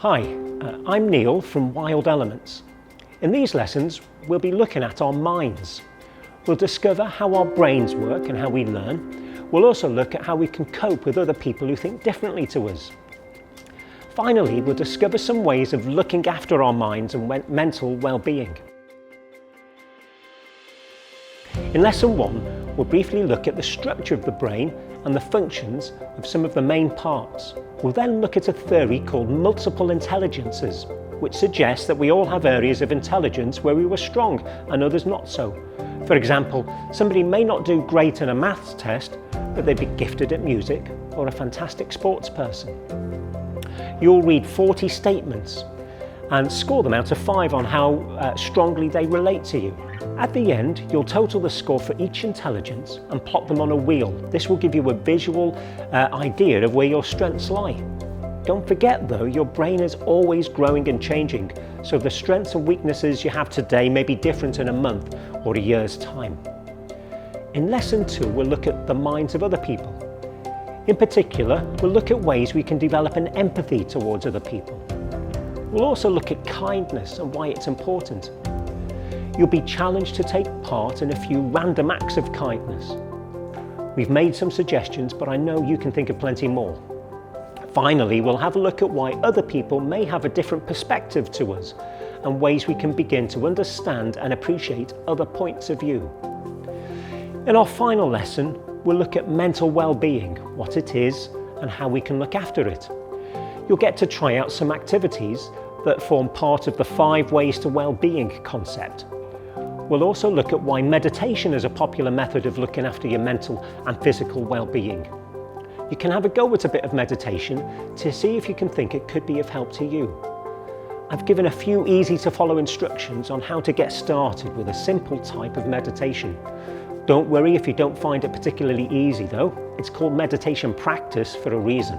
Hi, I'm Neil from Wild Elements. In these lessons, we'll be looking at our minds. We'll discover how our brains work and how we learn. We'll also look at how we can cope with other people who think differently to us. Finally, we'll discover some ways of looking after our minds and mental well-being. In Lesson 1, we'll briefly look at the structure of the brain and the functions of some of the main parts. We'll then look at a theory called multiple intelligences, which suggests that we all have areas of intelligence where we were strong and others not so. For example, somebody may not do great in a maths test, but they'd be gifted at music or a fantastic sports person. You'll read 40 statements and score them out of 5 on how strongly they relate to you. At the end, you'll total the score for each intelligence and plot them on a wheel. This will give you a visual idea of where your strengths lie. Don't forget though, your brain is always growing and changing, so the strengths and weaknesses you have today may be different in a month or a year's time. In Lesson 2, we'll look at the minds of other people. In particular, we'll look at ways we can develop an empathy towards other people. We'll also look at kindness and why it's important. You'll be challenged to take part in a few random acts of kindness. We've made some suggestions, but I know you can think of plenty more. Finally, we'll have a look at why other people may have a different perspective to us and ways we can begin to understand and appreciate other points of view. In our final lesson, we'll look at mental well-being, what it is and how we can look after it. You'll get to try out some activities that form part of the 5 ways to well-being concept. We'll also look at why meditation is a popular method of looking after your mental and physical well-being. You can have a go at a bit of meditation to see if you can think it could be of help to you. I've given a few easy to follow instructions on how to get started with a simple type of meditation. Don't worry if you don't find it particularly easy though, it's called meditation practice for a reason.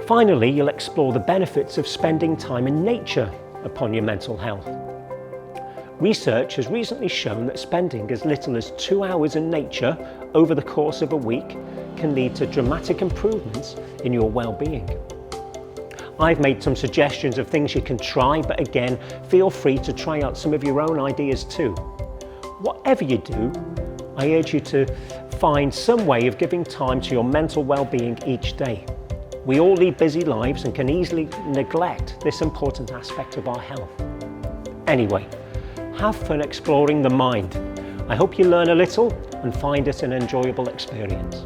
Finally, you'll explore the benefits of spending time in nature upon your mental health. Research has recently shown that spending as little as 2 hours in nature over the course of a week can lead to dramatic improvements in your well-being. I've made some suggestions of things you can try, but again, feel free to try out some of your own ideas too. Whatever you do, I urge you to find some way of giving time to your mental well-being each day. We all lead busy lives and can easily neglect this important aspect of our health. Anyway, have fun exploring the mind. I hope you learn a little and find it an enjoyable experience.